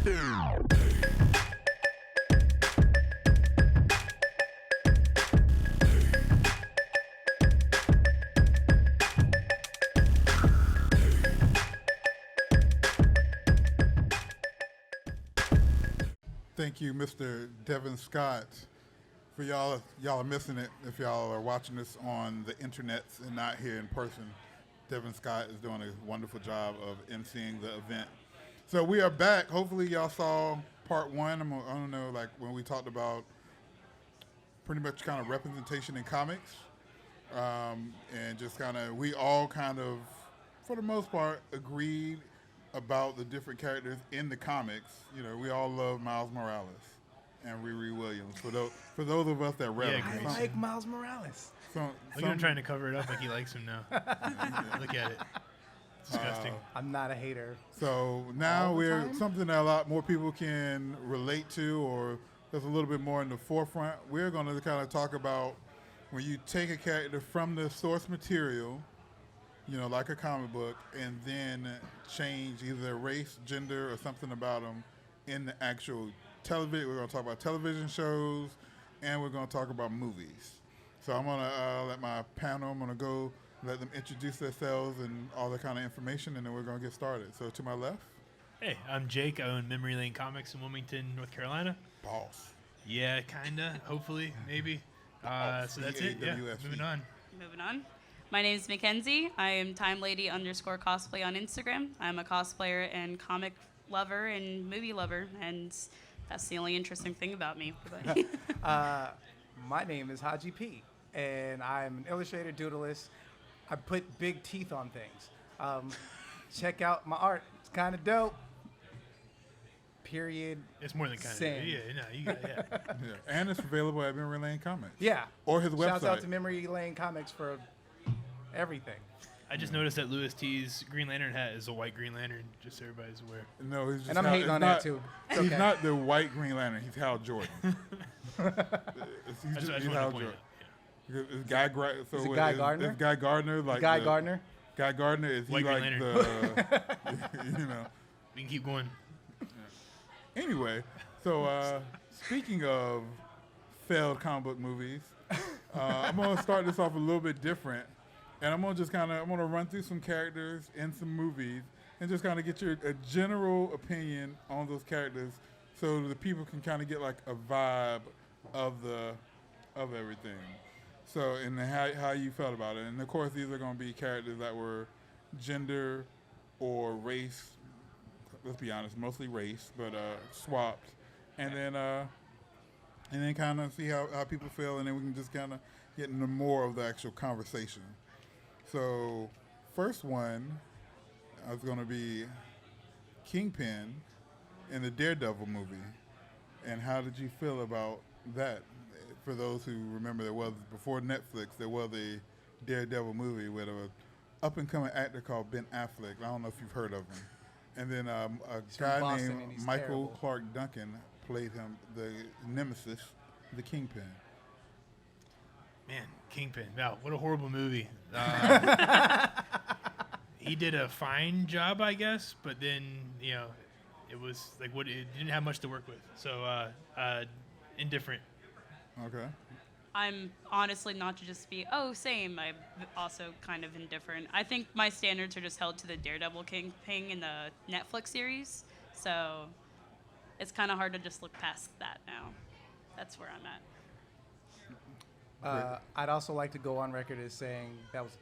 Thank you, Mr. Devon Scott. For y'all are missing it if y'all are watching this on the internet and not here in person. Devon Scott is doing a wonderful job of emceeing the event. So we are back. Hopefully y'all saw part one. I don't know, like when we talked about pretty much kind of representation in comics. And just kind of, we all kind of, for the most part, agreed about the different characters in the comics. You know, we all love Miles Morales and Riri Williams. For those of us that read him. I like Miles Morales. Look at him trying to cover it up like he likes him now. Look at it. It's disgusting. I'm not a hater. So now we're something that a lot more people can relate to, or that's a little bit more in the forefront. We're going to kind of talk about when you take a character from the source material, you know, like a comic book, and then change either race, gender, or something about them in the actual television. We're going to talk about television shows, and we're going to talk about movies. So I'm going to let my panel, I'm going to go let them introduce themselves and all that kind of information, and then we're going to get started. So to my left. Hey, I'm Jake. I own Memory Lane Comics in Wilmington, North Carolina. Boss. Yeah, kind of. Hopefully. Maybe. So that's it. Yeah, moving on. My name is Mackenzie. I am TimeLady_cosplay on Instagram. I'm a cosplayer and comic lover and movie lover, and that's the only interesting thing about me. My name is Haji P, and I'm an illustrator, doodleist. I put big teeth on things. Check out my art. It's kind of dope. Period. It's more than kind of. Yeah, no, you got it. Yeah. Yeah. And it's available at Memory Lane Comics. Yeah. Or his website. Shouts out to Memory Lane Comics for everything. I just noticed that Louis Tee's Green Lantern hat is a white Green Lantern, just so everybody's aware. No, he's just and I'm hating on that too. He's not the white Green Lantern. He's Hal Jordan. He's Hal Jordan. Yeah. Is Guy Gardner? Is Guy Gardner like Guy Gardner? Guy Gardner is he white like Green the you know? We can keep going. Yeah. Anyway, so speaking of failed comic book movies, I'm gonna start this off a little bit different. And I'm gonna run through some characters in some movies and just kind of get a general opinion on those characters, so the people can kind of get like a vibe of everything. So and how you felt about it. And of course these are gonna be characters that were gender or race. Let's be honest, mostly race, but swapped. And then kind of see how people feel, and then we can just kind of get into more of the actual conversation. So, first one is going to be Kingpin in the Daredevil movie. And how did you feel about that? For those who remember, before Netflix, there was a Daredevil movie with an up-and-coming actor called Ben Affleck. I don't know if you've heard of him. And then a guy named Michael Clark Duncan played him, the nemesis, the Kingpin. Man, Kingpin. Wow, what a horrible movie. He did a fine job, I guess, but then, you know, it was like it didn't have much to work with. So, indifferent. Okay. I'm honestly not to just be, same. I'm also kind of indifferent. I think my standards are just held to the Daredevil Kingpin in the Netflix series. So it's kind of hard to just look past that now. That's where I'm at. I'd also like to go on record as saying that was a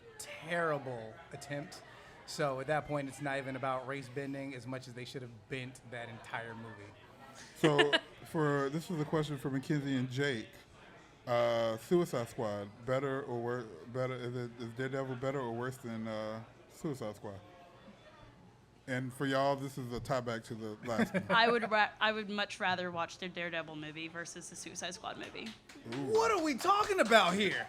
terrible attempt. So at that point, it's not even about race bending as much as they should have bent that entire movie. So this was a question for Mackenzie and Jake. Suicide Squad, better or worse? Is Daredevil better or worse than Suicide Squad? And for y'all, this is a tie back to the last one. I would much rather watch the Daredevil movie versus the Suicide Squad movie. Ooh. What are we talking about here?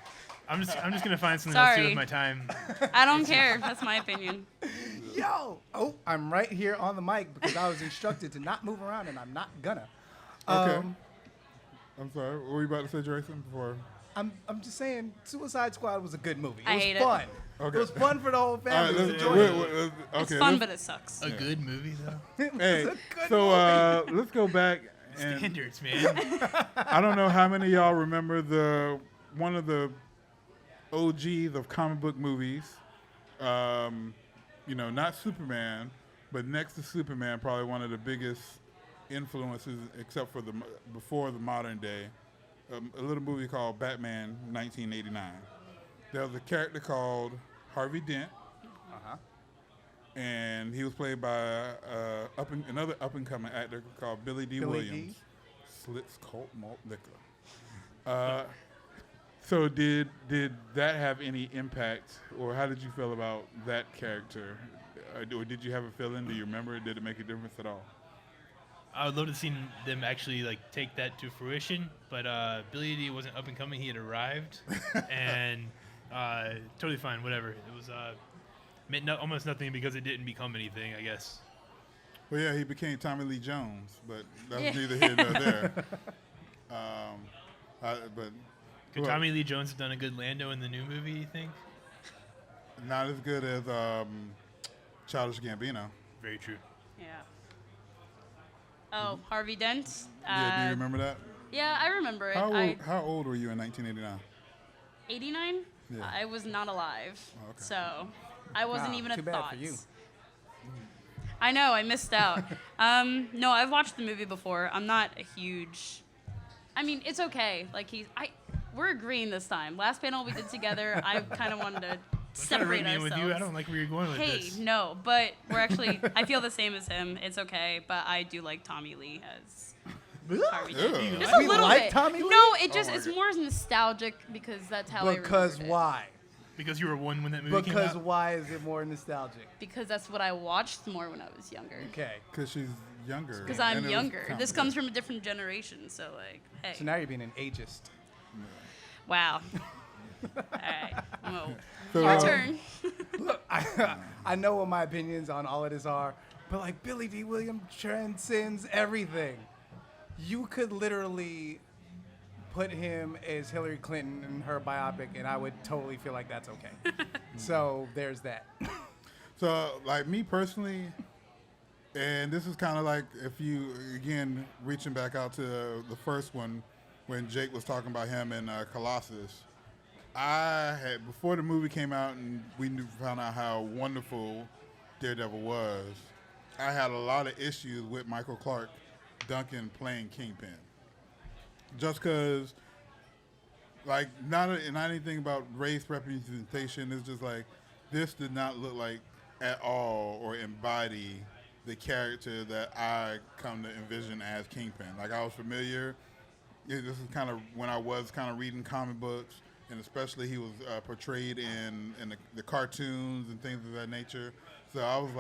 I'm just gonna find something else to do with my time. I don't care. That's my opinion. Yo, I'm right here on the mic because I was instructed to not move around, and I'm not gonna. Okay. I'm sorry. What were you about to say, Jason? Before I'm just saying, Suicide Squad was a good movie. It I was hate fun. it. Okay. It was fun for the whole All family. right, to enjoy it. It's fun, but it sucks. A good movie though. It was Hey, a good so movie. let's go back. And Standards, man. I don't know how many of y'all remember one of the OGs of comic book movies. Not Superman, but next to Superman, probably one of the biggest influences, except for before the modern day. A little movie called Batman 1989. There was a character called Harvey Dent, and he was played by another up-and-coming actor called Billy D. Williams. Slits Colt Malt Liquor. So did that have any impact, or how did you feel about that character? Or did you have a feeling? Do you remember it? Did it make a difference at all? I would love to see them actually take that to fruition, but Billy D wasn't up and coming. He had arrived, and totally fine, whatever. It was meant almost nothing because it didn't become anything, I guess. Well, yeah, he became Tommy Lee Jones, but that's neither here nor there. Could Tommy Lee Jones have done a good Lando in the new movie, you think? Not as good as Childish Gambino. Very true. Yeah. Oh, Harvey Dent. Yeah, do you remember that? Yeah, I remember it. How old were you in 1989? 89? Yeah. I was not alive, Oh, okay. so I wasn't even a too bad thought. for you. I know, I missed out. No, I've watched the movie before. I'm not a huge. I mean, it's okay. We're agreeing this time. Last panel we did together, I kind of wanted to separate ourselves. With you. I don't like where you're going with this. Hey, no, but we're actually. I feel the same as him. It's okay, but I do like Tommy Lee as Harvey Dent. Ew. Just a We little like bit. Tommy Lee? No, it's my more nostalgic because that's how I Because remembered it. why? Because you were one when that movie came Because out? why is it more nostalgic? Because that's what I watched more when I was younger. Okay. Because she's younger. Because and I'm it was younger. This complicated. comes from a different generation, so hey. So now you're being an ageist. Wow. All right. Well, So, your turn. Look, I know what my opinions on all of this are, but Billy D. Williams transcends everything. You could literally put him as Hillary Clinton in her biopic, and I would totally feel like that's okay. So there's that. So, me personally, and this is kind of like if you, again, reaching back out to the first one when Jake was talking about him in Colossus, before the movie came out and we found out how wonderful Daredevil was, I had a lot of issues with Michael Clark Duncan playing Kingpin. Just because, not anything about race representation. It's just this did not look like at all or embody the character that I come to envision as Kingpin. I was familiar. This is kind of when I was kind of reading comic books, and especially he was portrayed in the cartoons and things of that nature. So I was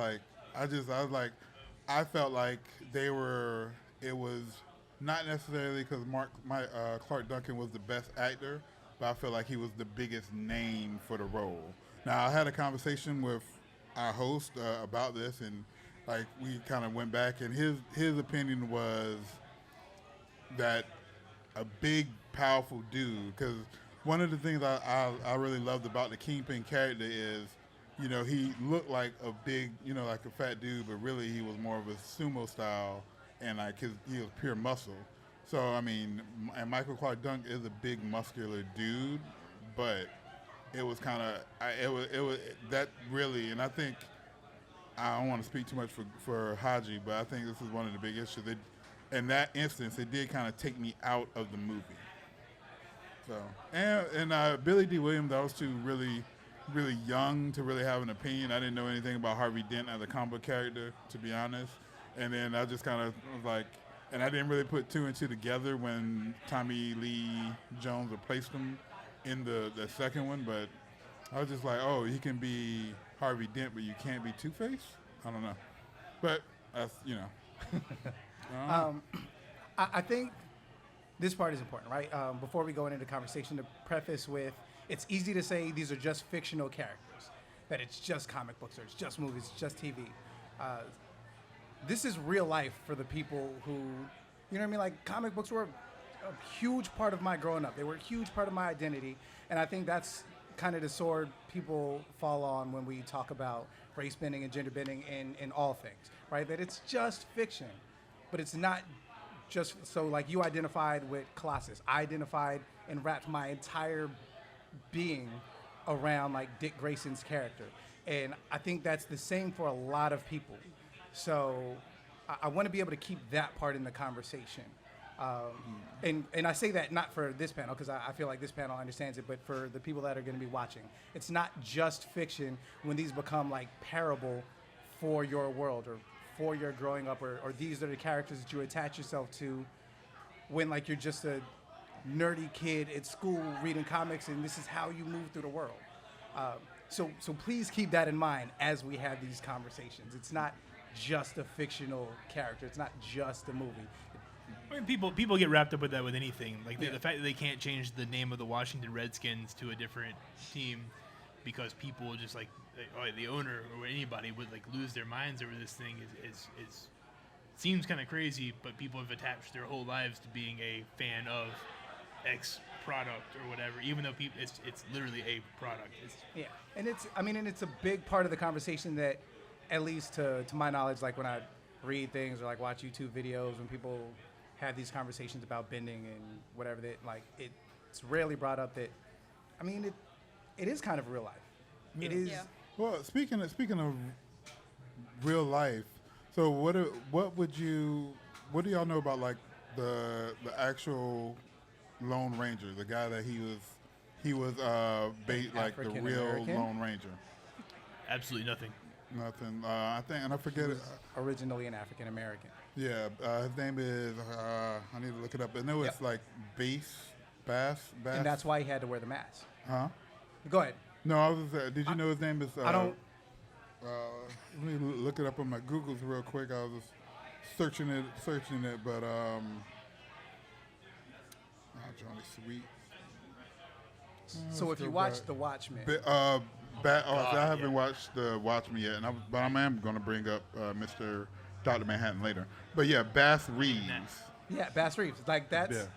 I felt like it was not necessarily because Clark Duncan was the best actor, but I felt like he was the biggest name for the role. Now, I had a conversation with our host about this, and we kind of went back, and his opinion was that a big, powerful dude, because one of the things I really loved about the Kingpin character is, he looked like a big, like a fat dude, but really he was more of a sumo style, and he was pure muscle. So, and Michael Clark Duncan is a big, muscular dude, but it was kind of, it was that really, and I think, I don't want to speak too much for Haji, but I think this is one of the big issues. In that instance, it did kind of take me out of the movie. So, and Billy D. Williams, I was too really young to really have an opinion. I didn't know anything about Harvey Dent as a comic book character, to be honest. And then I just kind of was and I didn't really put two and two together when Tommy Lee Jones replaced him in the second one. But I was just oh, he can be Harvey Dent, but you can't be Two-Face? I don't know. But that's, I think this part is important, right? Before we go into the conversation, to preface with, it's easy to say these are just fictional characters, that it's just comic books or it's just movies, it's just TV. This is real life for the people who, comic books were a huge part of my growing up. They were a huge part of my identity, and I think that's kind of the sword people fall on when we talk about race bending and gender bending in all things, right? That it's just fiction, but it's not just so. Like you identified with Colossus, I identified and wrapped my entire being around like Dick Grayson's character, and I think that's the same for a lot of people. So I want to be able to keep that part in the conversation. And I say that not for this panel, because I feel like this panel understands it, but for the people that are going to be watching. It's not just fiction when these become like parable for your world or for your growing up, or these are the characters that you attach yourself to when like you're just a nerdy kid at school reading comics and this is how you move through the world. So please keep that in mind as we have these conversations. It's not just a fictional character. It's not just a movie. I mean, people get wrapped up with that with anything. Like the fact that they can't change the name of the Washington Redskins to a different team because people just like the owner or anybody would like lose their minds over this thing is seems kind of crazy. But people have attached their whole lives to being a fan of X product or whatever, even though it's literally a product. And it's a big part of the conversation that, at least to my knowledge, like when I read things or like watch YouTube videos, when people have these conversations about bending and whatever, that like it's rarely brought up that, I mean, it is kind of real life. Yeah. It is. Yeah. Well, speaking of real life, so what do y'all know about like the actual Lone Ranger, the guy that he was like the real African-American? Lone Ranger? Absolutely nothing. Nothing. I think, and I forget it. Originally an African American. Yeah, his name is. I need to look it up. I know it's like Bass. And that's why he had to wear the mask. Huh? Go ahead. No, I was. Did you know his name is? I don't. Let me look it up on my Googles real quick. I was just searching it, but Johnny Sweet. So if you watch The Watchmen, I haven't watched The Watchmen yet, but I am going to bring up Mr. Dr. Manhattan later. But yeah, Bass Reeves. yeah, Bass Reeves, like that's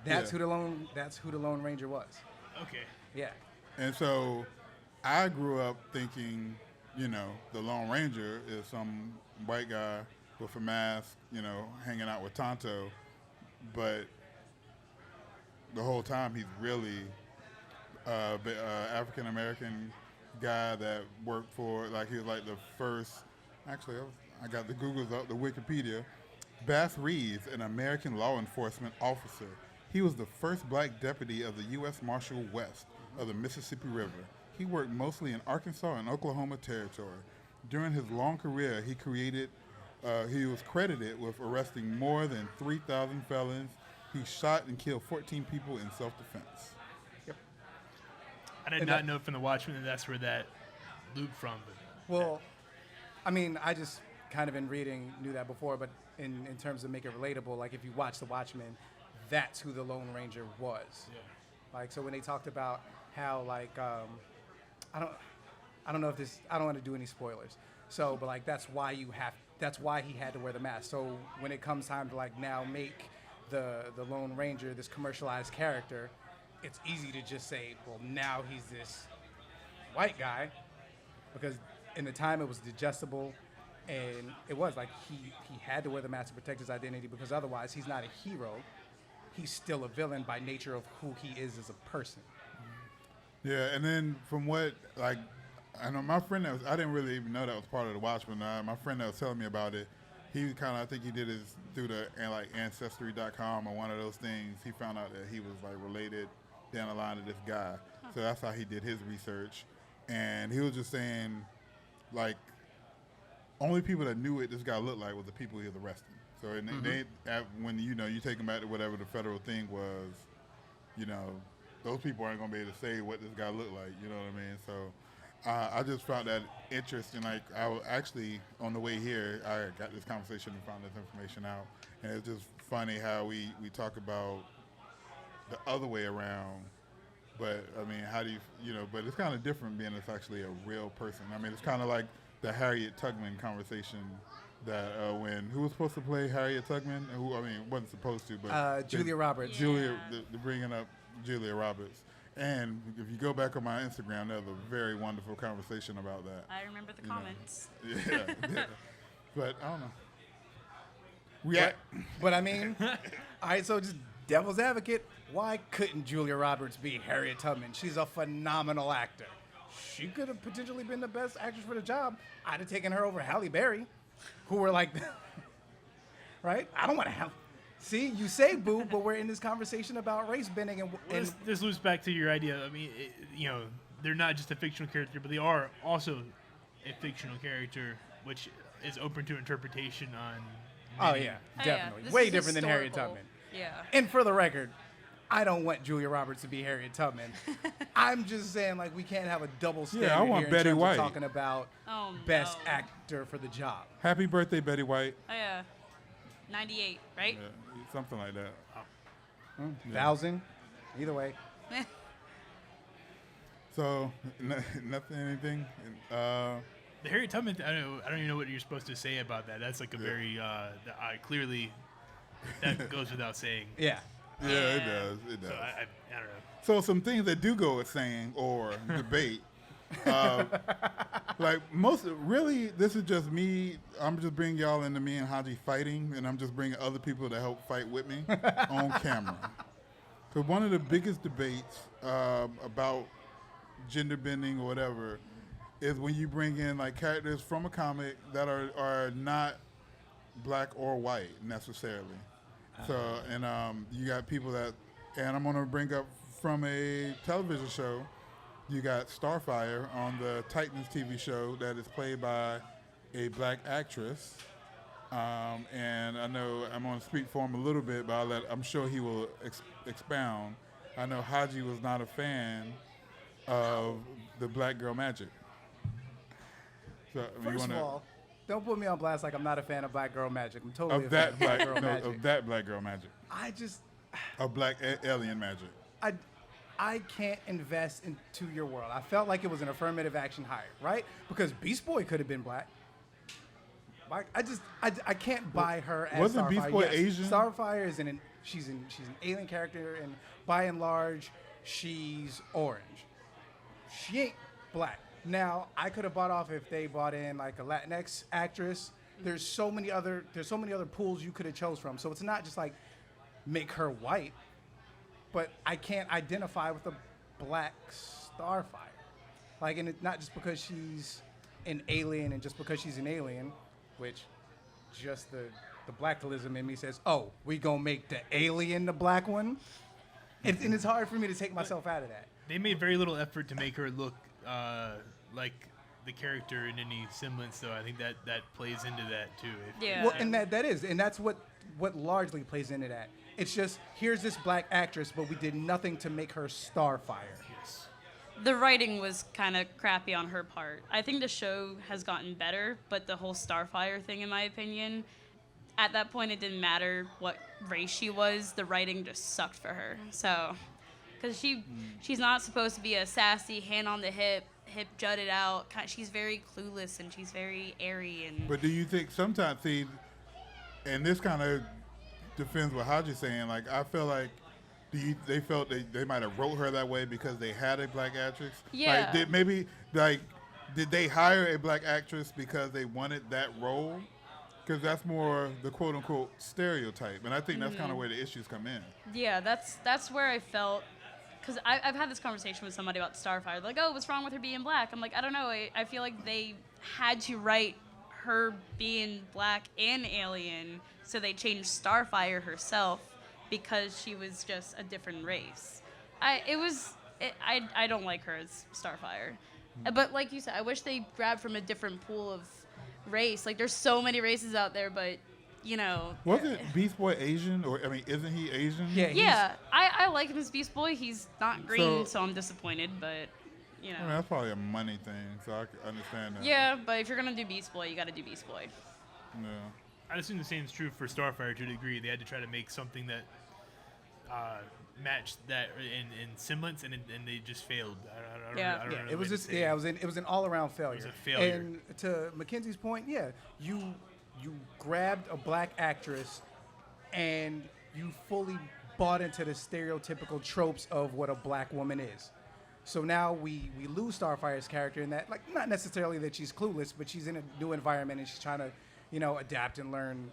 Yeah. who the Lone Ranger was. Okay. Yeah. And so I grew up thinking, the Lone Ranger is some white guy with a mask, hanging out with Tonto, but the whole time he's really African American guy that worked for, like, he was like the first. Actually, I got the Googles up, the Wikipedia. Bass Reeves, an American law enforcement officer. He was the first black deputy of the U.S. Marshal West of the Mississippi River. He worked mostly in Arkansas and Oklahoma Territory. During his long career, he was credited with arresting more than 3,000 felons. He shot and killed 14 people in self-defense. Yep. I did not know from The Watchmen that that's where that loop from. But Well, I mean, I just kind of in reading knew that before, but in terms of make it relatable, like if you watch The Watchmen, that's who the Lone Ranger was. Yeah. Like, so when they talked about how, like, I don't know if this, I don't want to do any spoilers. So, but like, that's why he had to wear the mask. So when it comes time to like now make the Lone Ranger this commercialized character, it's easy to just say, well, now he's this white guy, because in the time it was digestible, and it was like he had to wear the mask to protect his identity, because otherwise he's not a hero. He's still a villain by nature of who he is as a person. Yeah, and then from what, like, I know my friend I didn't really even know that was part of the Watchmen. My friend that was telling me about it, he kind of, I think he did his through the like Ancestry.com or one of those things. He found out that he was like related down the line to this guy. So that's how he did his research. And he was just saying, like, only people that knew what this guy looked like was the people he was arresting. So when you take him back to whatever the federal thing was, those people aren't gonna be able to say what this guy looked like. You know what I mean? So I just found that interesting. Like, I was actually on the way here, I got this conversation and found this information out, and it's just funny how we talk about the other way around. But I mean, how do but it's kind of different being it's actually a real person. I mean, it's kind of like the Harriet Tubman conversation that when who was supposed to play Harriet Tubman, who wasn't supposed to, but Julia Roberts. Julia, the bringing up Julia Roberts. And if you go back on my Instagram, there's a very wonderful conversation about that. I remember the comments. Yeah. But I don't know. But I mean, all right, so just devil's advocate, why couldn't Julia Roberts be Harriet Tubman? She's a phenomenal actor. She could have potentially been the best actress for the job. I'd have taken her over Halle Berry, who were like, right? I don't want to have. See, you say boo, but we're in this conversation about race bending and This loops back to your idea. I mean, they're not just a fictional character, but they are also a fictional character, which is open to interpretation on. Oh yeah, definitely, This way is different than Harriet historical. Tubman. Yeah. And for the record, I don't want Julia Roberts to be Harriet Tubman. I'm just saying, like, we can't have a double standard I want here in Betty terms White. of talking about best actor for the job. Happy birthday, Betty White. Oh yeah. 98, right? Yeah, something like that. 1,000, either way. So, nothing, anything? The Harriet Tubman, I don't even know what you're supposed to say about that. That's like a very, clearly, that goes without saying. Yeah, it does. It does. So I don't know. So some things that do go with saying or debate, like really, this is just me. I'm just bringing y'all into me and Haji fighting, and I'm just bringing other people to help fight with me on camera. So one of the biggest debates about gender bending or whatever is when you bring in like characters from a comic that are not black or white necessarily. So, and you got people that, and I'm going to bring up from a television show, you got Starfire on the Titans TV show that is played by a black actress. And I know I'm going to speak for him a little bit, but I'm sure he will expound. I know Haji was not a fan of the Black Girl Magic. So, First of all, don't put me on blast like I'm not a fan of Black Girl Magic. I'm totally of a that fan black of Black Girl Magic. of that Black Girl Magic. Of black alien magic. I can't invest into your world. I felt like it was an affirmative action hire, right? Because Beast Boy could have been black. I can't buy her as Wasn't Starfire. Beast Boy Yes, Asian? Starfire is she's an alien character, and by and large, she's orange. She ain't black. Now, I could have bought off if they brought in like a Latinx actress. There's so many other pools you could have chose from. So it's not just like make her white, but I can't identify with a black Starfire. Like, and it's not just because she's an alien and just because she's an alien, which just the blackalism in me says, oh, we gonna make the alien the black one? And it's hard for me to take myself out of that. They made very little effort to make her look like the character in any semblance, though. I think that plays into that too. Yeah. Well, and that's what largely plays into that. It's just, here's this black actress, but we did nothing to make her Starfire. Yes. The writing was kind of crappy on her part. I think the show has gotten better, but the whole Starfire thing, in my opinion, at that point it didn't matter what race she was. The writing just sucked for her. So, because she's not supposed to be a sassy, hand on the hip jutted out. She's very clueless and she's very airy. But do you think sometimes, see, and this kind of defends what Haji's saying, like I feel like they felt they might have wrote her that way because they had a black actress? Yeah. Like, did they hire a black actress because they wanted that role? Because that's more the quote-unquote stereotype. And I think that's kind of where the issues come in. Yeah, that's where I felt, because I've had this conversation with somebody about Starfire. Like, oh, what's wrong with her being black? I'm like, I don't know. I feel like they had to write her being black and alien, so they changed Starfire herself because she was just a different race. I don't like her as Starfire. But like you said, I wish they grabbed from a different pool of race. Like, there's so many races out there, but you know. Wasn't Beast Boy Asian? Or, I mean, isn't he Asian? Yeah, I like him as Beast Boy. He's not green, so I'm disappointed, but, you know. I mean, that's probably a money thing, so I can understand that. Yeah, but if you're going to do Beast Boy, you got to do Beast Boy. Yeah. I assume the same is true for Starfire to a degree. They had to try to make something that matched that in semblance, and they just failed. I don't know It was the way just to say it was an all-around failure. It was a failure. And to Mackenzie's point, you grabbed a black actress and you fully bought into the stereotypical tropes of what a black woman is. So now we lose Starfire's character in that, like, not necessarily that she's clueless, but she's in a new environment and she's trying to, adapt and learn,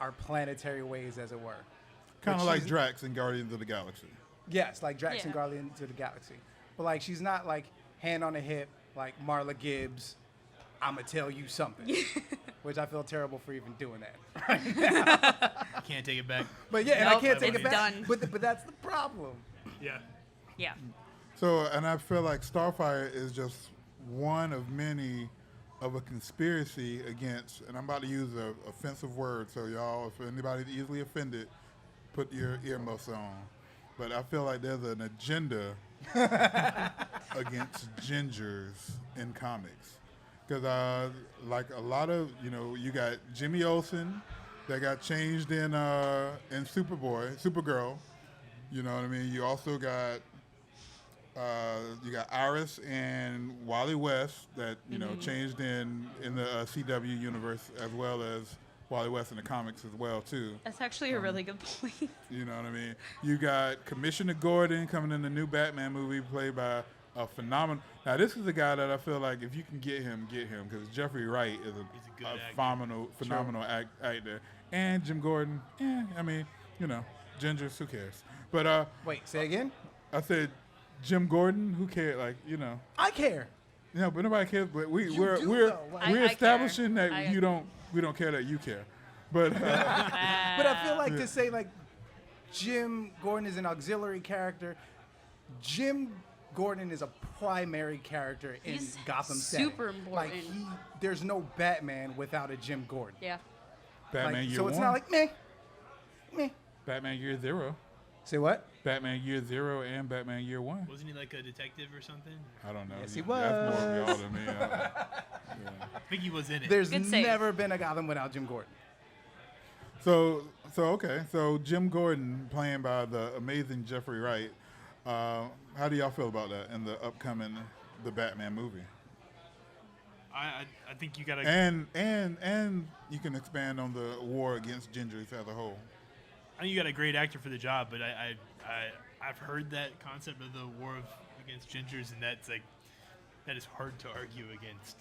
our planetary ways, as it were. Kind of like Drax in Guardians of the Galaxy. Yes, like Drax and Guardians of the Galaxy. But, like, she's not, like, hand on the hip, like Marla Gibbs, I'm going to tell you something. Which I feel terrible for even doing that right now. You can't take it back. But, yeah, and I can't take it back. Done. But that's the problem. Yeah. Yeah. So, and I feel like Starfire is just one of many of a conspiracy against, and I'm about to use an offensive word, so y'all, if anybody's easily offended, put your earmuffs on. But I feel like there's an agenda against gingers in comics. Because, like a lot of, you got Jimmy Olsen that got changed in Supergirl. You know what I mean? You also got Iris and Wally West that changed in the CW universe, as well as Wally West in the comics as well too. That's actually a really good point. You know what I mean? You got Commissioner Gordon coming in the new Batman movie, played by a phenomenal. Now this is a guy that I feel like if you can get him, because Jeffrey Wright is a phenomenal actor, and Jim Gordon. Gingers, who cares? But wait, say again? I said Jim Gordon, who cares? I care. But nobody cares. But we're I establishing care. that we don't care that you care. But But I feel like to say like Jim Gordon is an auxiliary character. Jim Gordon is a primary character in He's Gotham super setting. important. Like there's no Batman without a Jim Gordon. Yeah. Batman Year so One. it's not like meh. Batman Year Zero. Say what? Batman Year Zero and Batman Year One. Wasn't he like a detective or something? I don't know. Yes, he That's more of was. y'all than me. I think he was in it. There's Good save. never been a Gotham without Jim Gordon. So okay. So Jim Gordon playing by the amazing Jeffrey Wright. How do y'all feel about that in the upcoming the Batman movie? I think you gotta. And you can expand on the war against gingers as a whole. I think you got a great actor for the job, but I've heard that concept of the war against gingers, and that is hard to argue against.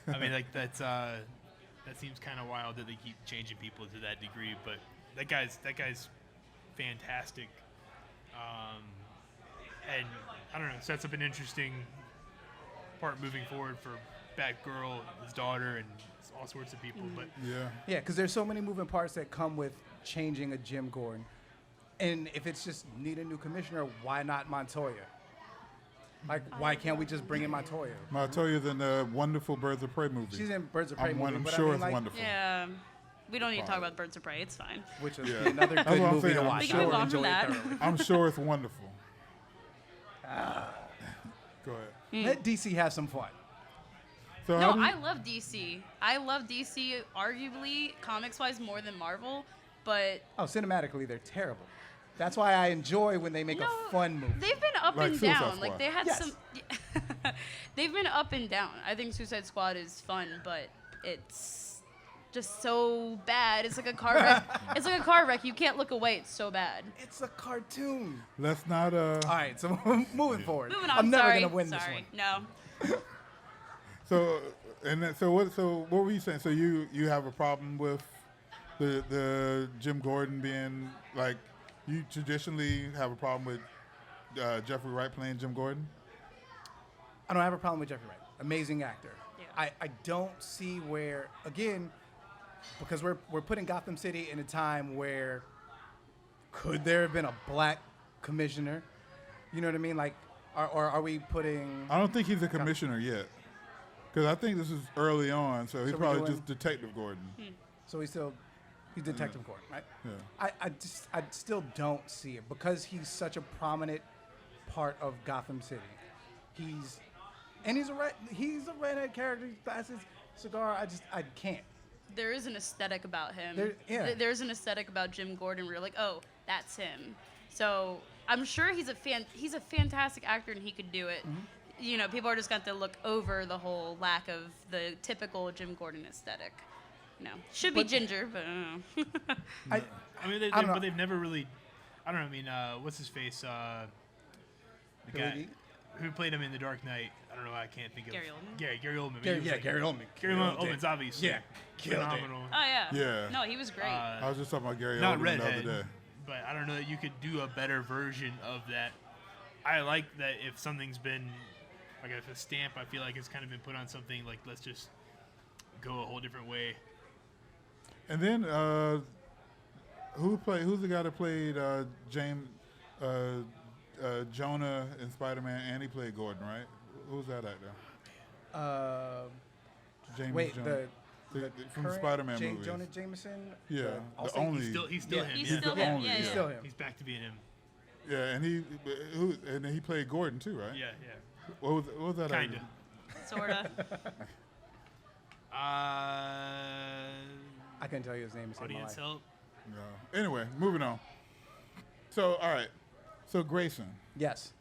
I mean, that seems kind of wild that they keep changing people to that degree, but that guy's fantastic, and I don't know, sets up an interesting part moving forward for Batgirl, his daughter, and all sorts of people. But Yeah, because there's so many moving parts that come with changing a Jim Gordon. And if it's just need a new commissioner, why not Montoya? Like, why can't we just bring in Montoya? Montoya's in the wonderful Birds of Prey movie. She's in Birds of Prey movie. I'm but sure I mean, it's like, wonderful. Yeah. We don't need to talk about Birds of Prey. It's fine. Which is Yeah. another That's good what I'm movie saying. to I'm watch. We can move I on from enjoy it that. thoroughly. I'm sure it's wonderful. Go ahead. Let DC have some fun. So No, how do you- I love DC. I love DC arguably comics-wise more than Marvel, but Oh, cinematically, they're terrible. That's why I enjoy when they make no, a fun movie. they've been up Like and Suicide down. Squad. Like they had Yes. some. They've been up and down. I think Suicide Squad is fun, but it's just so bad. It's like a car wreck. It's like a car wreck. You can't look away. It's so bad. It's a cartoon. let's not All right, so moving forward. Moving on. I'm never sorry. gonna win Sorry. this one. No. So what were you saying? So you have a problem with the Jim Gordon being like, you traditionally have a problem with Jeffrey Wright playing Jim Gordon? I don't have a problem with Jeffrey Wright. Amazing actor. Yeah. I don't see where, again, because we're putting Gotham City in a time where could there have been a black commissioner? You know what I mean? Like, or are we putting... I don't think he's a commissioner yet, because I think this is early on. So he's So we're probably doing- just Detective Gordon. So he's Detective Gordon, right? Yeah. I still don't see it because he's such a prominent part of Gotham City. He's a redhead character, glasses, cigar. I can't. There is an aesthetic about him. There's an aesthetic about Jim Gordon where you're like, oh, that's him. So I'm sure he's a fantastic actor and he could do it. Mm-hmm. You know, people are just going to look over the whole lack of the typical Jim Gordon aesthetic. No, should be ginger, but I mean, I don't know. but they've never really. I don't know. I mean, what's his face? The Billy guy Dee? who played him in The Dark Knight. I don't know. I can't think of Gary Oldman? Gary Oldman. Gary, He was yeah, like- Gary Oldman. Gary Oldman's obviously killed it. phenomenal. oh yeah. Yeah. No, he was great. I was just talking about Gary Not Oldman the other redhead, day. but I don't know that you could do a better version of that. I like that if something's been like if a stamp, I feel like it's kind of been put on something like let's just go a whole different way. And then who's the guy that played James Jonah in Spider-Man, and he played Gordon, right? Who's that actor? James Wait, Jonah. the from current Spider-Man movies. Jonah Jameson. Yeah, the also- only. He's still Yeah. him. He's yeah. still the him. only, Yeah, He's yeah. still him. He's back to being him. Yeah, and he played Gordon too, right? Yeah, What was that? Kinda. actor? Sorta. I couldn't tell you his name. It's in my Audience life. help. No. Anyway, moving on. So, all right. So, Grayson, Yes.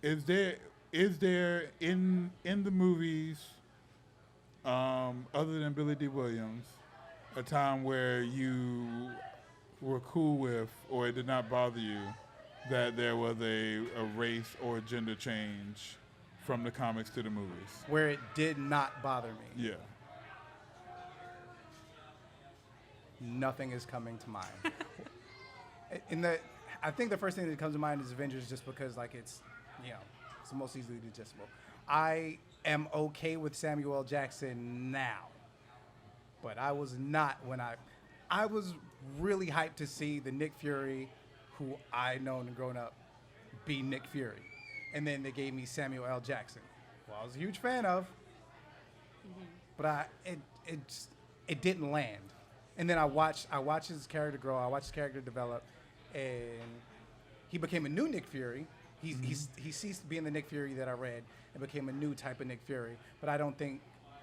is there in the movies, other than Billy D. Williams, a time where you were cool with, or it did not bother you, that there was a race or gender change from the comics to the movies? Where it did not bother me. Yeah. Nothing is coming to mind. I think the first thing that comes to mind is Avengers, just because like it's the most easily digestible. I am okay with Samuel L. Jackson now, but I was not when I was really hyped to see the Nick Fury, who I known and grown up, be Nick Fury, and then they gave me Samuel L. Jackson, who I was a huge fan of, but it didn't land. And then I watched his character grow. I watched his character develop, and he became a new Nick Fury. He ceased being the Nick Fury that I read and became a new type of Nick Fury. But I don't think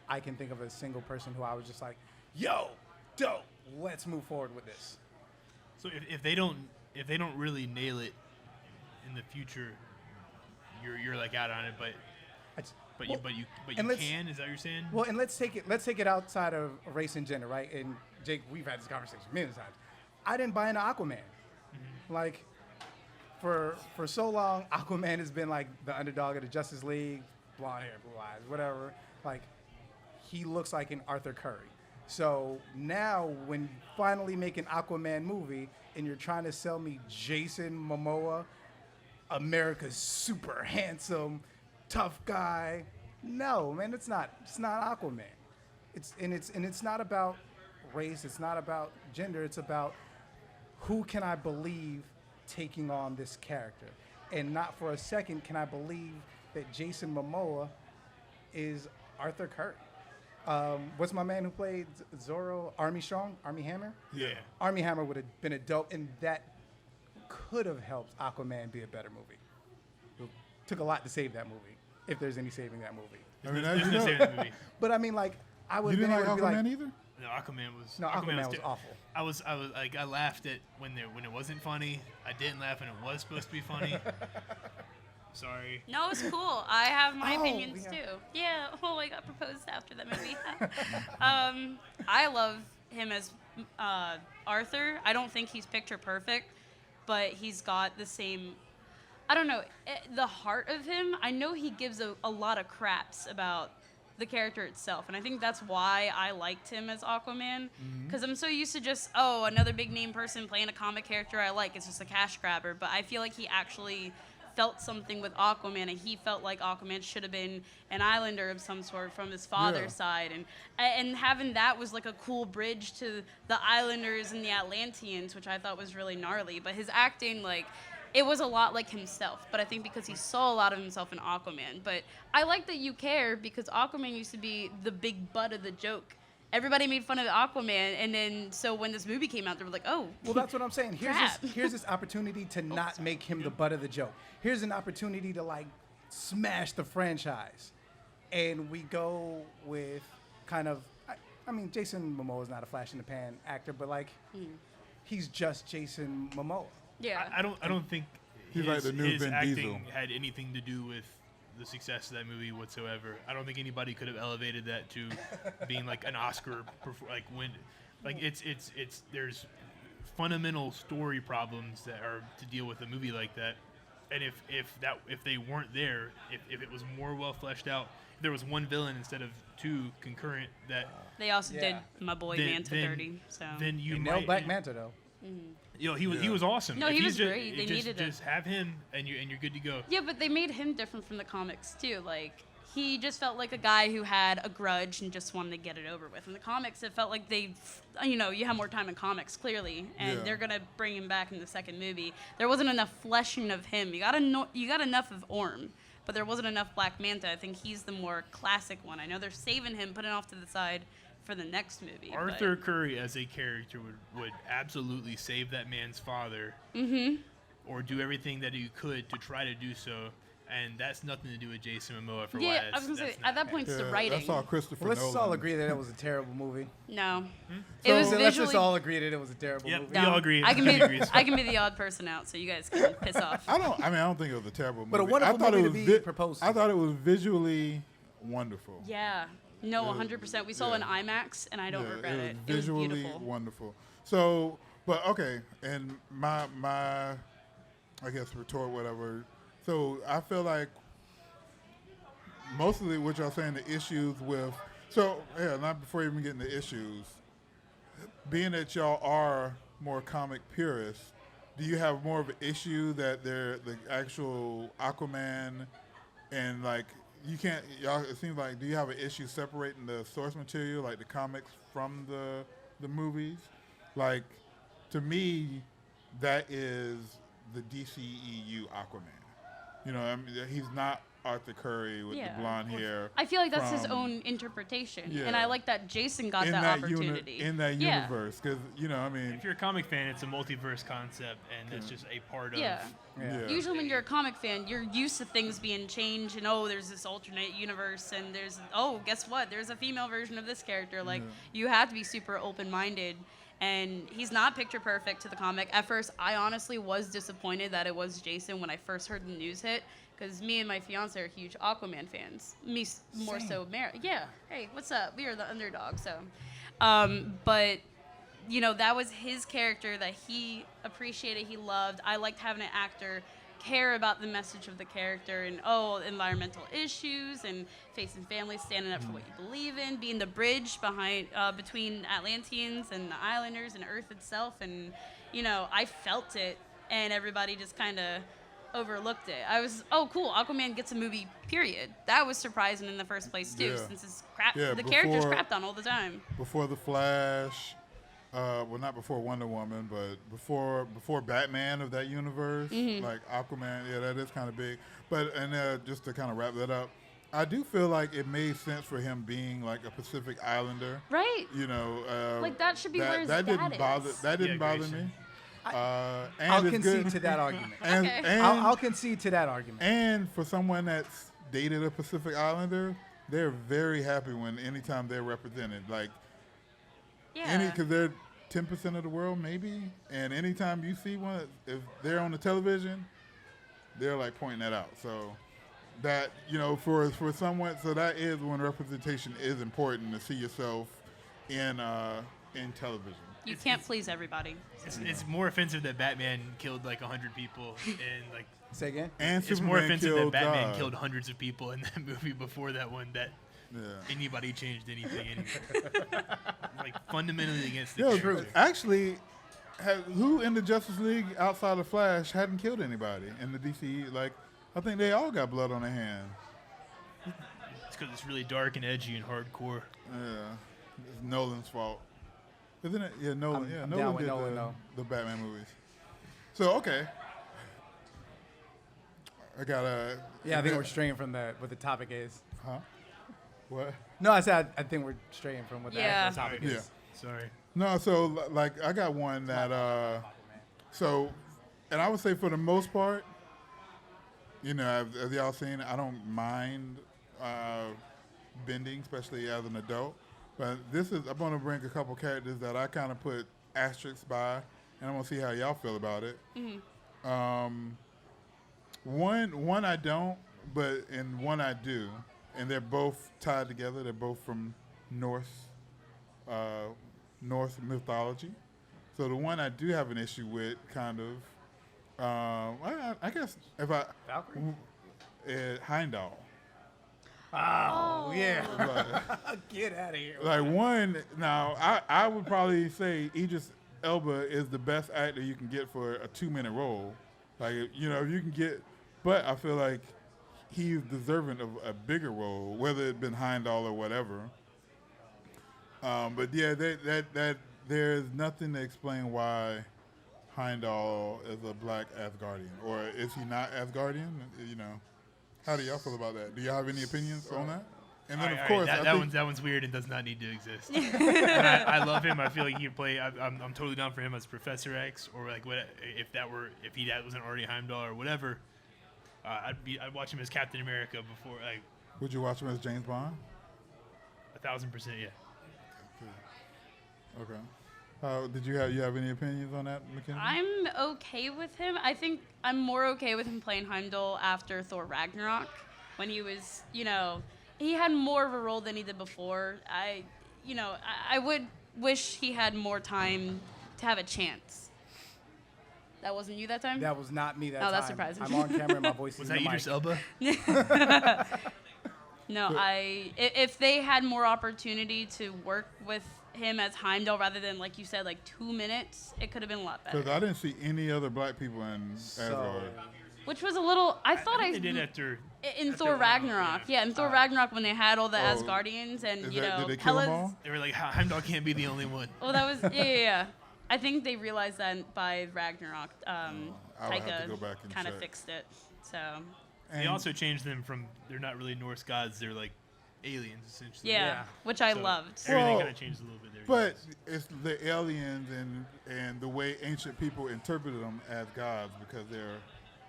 I can think of a single person who I was just like, yo, dope, let's move forward with this. So if they don't really nail it in the future, you're like out on it. But you can. Is that what you're saying? Well, and let's take it outside of race and gender, right? And Jake, we've had this conversation many times. I didn't buy into Aquaman. Like, for so long, Aquaman has been like the underdog of the Justice League, blonde hair, blue eyes, whatever. Like, he looks like an Arthur Curry. So now, when finally make an Aquaman movie, and you're trying to sell me Jason Momoa, America's super handsome, tough guy. No, man, it's not Aquaman. It's not about race. It's not about gender. It's about who can I believe taking on this character, and not for a second can I believe that Jason Momoa is Arthur Curry. What's my man who played Zorro? Army Hammer. Yeah. Army Hammer would have been a dope, and that could have helped Aquaman be a better movie. It took a lot to save that movie, if there's any saving that movie. I mean, There's you no know, saying that movie. But I mean, like, I would you have didn't been like able to be Aquaman like, either? No, Aquaman was ter- awful. I was like I laughed at when it wasn't funny. I didn't laugh when it was supposed to be funny. Sorry. No, it's cool. I have my Oh, opinions yeah. too. Yeah. Oh, I got proposed after that movie. I love him as Arthur. I don't think he's picture perfect, but he's got the same. I don't know, the heart of him. I know he gives a lot of craps about the character itself, and I think that's why I liked him as Aquaman, because I'm so used to just another big name person playing a comic character I like. It's just a cash grabber, but I feel like he actually felt something with Aquaman, and he felt like Aquaman should have been an islander of some sort from his father's side, and having that was like a cool bridge to the Islanders and the Atlanteans, which I thought was really gnarly. But his acting, like, it was a lot like himself, but I think because he saw a lot of himself in Aquaman. But I like that you care, because Aquaman used to be the big butt of the joke. Everybody made fun of Aquaman, and then so when this movie came out, they were like, oh. Well, that's what I'm saying. Crap. Here's this opportunity to not make him the butt of the joke. Here's an opportunity to, like, smash the franchise. And we go with kind of, I mean, Jason Momoa is not a flash-in-the-pan actor, but, like, he's just Jason Momoa. Yeah. I don't think He's his, like the new his Vin acting Diesel. had anything to do with the success of that movie whatsoever. I don't think anybody could have elevated that to being like an Oscar, there's fundamental story problems that are to deal with a movie like that. And if they weren't there, if it was more well fleshed out, if there was one villain instead of two concurrent, that They also did my boy Manta dirty. So then you nailed Black Manta though. he was awesome. No, If he he's was great. They needed him. just have him and you're good to go. Yeah, but they made him different from the comics too. Like he just felt like a guy who had a grudge and just wanted to get it over with. In the comics, it felt like you have more time in comics clearly, and they're gonna bring him back in the second movie. There wasn't enough fleshing of him. You got enough of Orm, but there wasn't enough Black Manta. I think he's the more classic one. I know they're saving him, putting it off to the side for the next movie. Arthur Curry as a character would absolutely save that man's father, or do everything that he could to try to do so. And that's nothing to do with Jason Momoa for why. I was gonna say at that point it's the writing. That's all Christopher Let's Nolan. just all agree that it was a terrible movie. No, So it was let's just visually. all agree that it was a terrible movie. we all agree. I can Everybody agrees. I can be the odd person out, so you guys can piss off. I don't think it was a terrible movie. But a wonderful I thought movie it to was be proposed to. I thought it was visually wonderful. Yeah. No, 100%. We saw it in IMAX, and I don't regret it. It was Visually beautiful. wonderful. So, but okay, and my I guess retort whatever. So I feel like mostly what y'all saying the issues with. So not before even getting the issues. Being that y'all are more comic purists, do you have more of an issue that they're the actual Aquaman and like you can't y'all? It seems like do you have an issue separating the source material like the comics from the movies? Like to me, that is the DCEU Aquaman. You know, I mean, he's not Arthur Curry with the blonde hair. I feel like that's his own interpretation, and I like that Jason got in that that opportunity. in that universe, because you know, I mean, If you're a comic fan, it's a multiverse concept, and that's just a part of. yeah. Usually when you're a comic fan, you're used to things being changed and there's this alternate universe and there's guess what? There's a female version of this character. Like you have to be super open-minded, and he's not picture perfect to the comic. At first, I honestly was disappointed that it was Jason when I first heard the news hit, because me and my fiance are huge Aquaman fans. Me more so Mary. Yeah. Hey, what's up? We are the underdog. So, but that was his character that he appreciated, he loved. I liked having an actor care about the message of the character and environmental issues and facing families, standing up for what you believe in, being the bridge between Atlanteans and the Islanders and Earth itself. And I felt it, and everybody just kind of overlooked it. I was cool, Aquaman gets a movie, period. That was surprising in the first place too, since it's crap. The character's crapped on all the time. Before the Flash. Well, not before Wonder Woman, but before Batman of that universe, like Aquaman, that is kind of big. But just to kind of wrap that up, I do feel like it made sense for him being like a Pacific Islander, right? Like that should be where his dad is. That didn't bother me. I'll concede to that argument. I'll concede to that argument. And for someone that's dated a Pacific Islander, they're very happy anytime they're represented. Like. Yeah. Because they're 10% of the world, maybe. And anytime you see one, if they're on the television, they're like pointing that out. So that, for someone, so that is when representation is important to see yourself in television. You can't please everybody. It's more offensive that Batman killed like 100 people and like. Say again? And it's Superman more offensive that Batman God. killed hundreds of people in that movie before that one that. Yeah. Anybody changed anything anyway. Like fundamentally against the character. Actually, who in the Justice League outside of Flash hadn't killed anybody in the DC? Like, I think they all got blood on their hands. It's because it's really dark and edgy and hardcore. Yeah, it's Nolan's fault, isn't it? Yeah, Nolan. Nolan did Nolan, the Batman movies. So okay, I gotta. Yeah, I think we're straying from what the topic is. Huh? What? No, I said I think we're straying from what the actual topic is. Yeah. Sorry. No, so like I got one that and I would say for the most part, have y'all seen it? I don't mind bending, especially as an adult. But I'm gonna bring a couple characters that I kind of put asterisks by, and I'm gonna see how y'all feel about it. One I don't. but in one I do, and they're both tied together. They're both from Norse mythology. So the one I do have an issue with, kind of, I guess if I Valkyrie? Heimdall. Oh, yeah. Like, Get out of here. like one now, I would probably say Idris Elba is the best actor you can get for a 2-minute role. Like, you know, if you can get, but I feel like he's deserving of a bigger role, whether it been Heimdall or whatever. But yeah, that there's nothing to explain why Heimdall is a black Asgardian, or is he not Asgardian? You know, how do y'all feel about that? Do y'all have any opinions on that? And then of course, that one's weird and does not need to exist. And I love him. I feel like he could play. I'm totally down for him as Professor X, or like what if he wasn't already Heimdall or whatever. I'd watch him as Captain America before, like. Would you watch him as James Bond? 1,000%, yeah. Okay. Did you have any opinions on that, Mackenzie? I'm okay with him. I think I'm more okay with him playing Heimdall after Thor Ragnarok, when he was, you know, he had more of a role than he did before. I would wish he had more time to have a chance. That wasn't you that time? That was not me that time. Oh, that's surprising. I'm on camera and my voice Was is in that the Idris mic. Elba? No, if they had more opportunity to work with him as Heimdall rather than, like you said, like 2 minutes, it could have been a lot better. Because I didn't see any other black people in Asgard. Which was a little, I thought they did after in Thor Ragnarok. Yeah, in Thor Ragnarok when they had all the Asgardians and, Did you know, they kill them Hela's. all? they were like, Heimdall can't be the only one. Well, that was, yeah. I think they realized that by Ragnarok. I would have to Taika go back and kind of check. fixed it. So, They also changed them from, they're not really Norse gods, they're like aliens, essentially. yeah, which I So loved. Everything Well, kind of changed a little bit there. But it's the aliens and the way ancient people interpreted them as gods because they're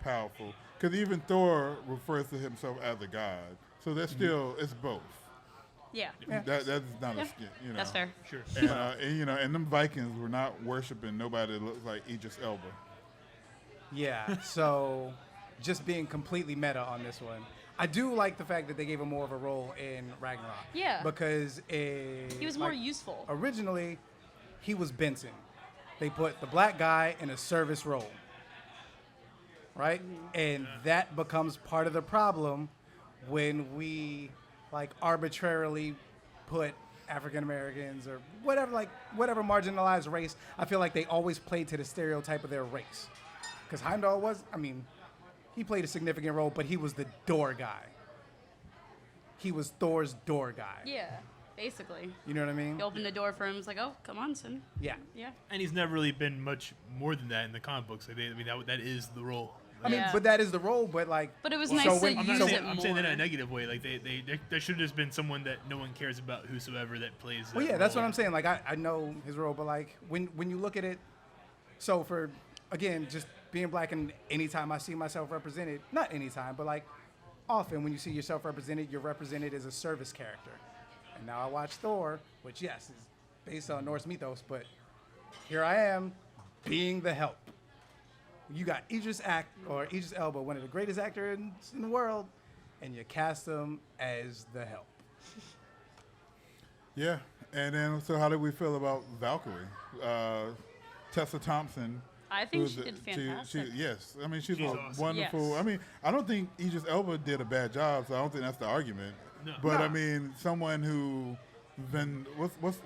powerful. Because even Thor refers to himself as a god. So that's still, it's both. Yeah, That's not a skin, you know. that's fair. Sure. And, you know, and them Vikings were not worshiping nobody that looks like Idris Elba. Yeah, so just being completely meta on this one. I do like the fact that they gave him more of a role in Ragnarok. Yeah. Because He was more useful. Originally, he was Benson. They put the black guy in a service role. Right? And that becomes part of the problem when we arbitrarily put African Americans or whatever marginalized race. I feel like they always play to the stereotype of their race. Because Heimdall he played a significant role, but he was the door guy. He was Thor's door guy. Yeah, basically. You know what I mean? You opened the door for him. It's like, oh, come on, son. Yeah. Yeah. And he's never really been much more than that in the comic books. Like that is the role. I mean, Yeah. but that is the role, but But it was so nice when- to I'm use not it saying, more. I'm saying that in a negative way. Like there should have just been someone that no one cares about, whosoever that plays. That Well, yeah, that's role. what I'm saying. Like, I know his role, but when you look at it, so for again, just being black, and anytime I see myself represented, not anytime, but often when you see yourself represented, you're represented as a service character. And now I watch Thor, which yes is based on Norse mythos, but here I am being the help. You got Idris Elba, one of the greatest actors in the world, and you cast him as the help. Yeah. And then, so how did we feel about Valkyrie? Tessa Thompson. I think who's she the- did fantastic. Yes. I mean, she's She's a awesome. wonderful. Yes. I mean, I don't think Idris Elba did a bad job, so I don't think that's the argument. No. But No. I mean, someone who,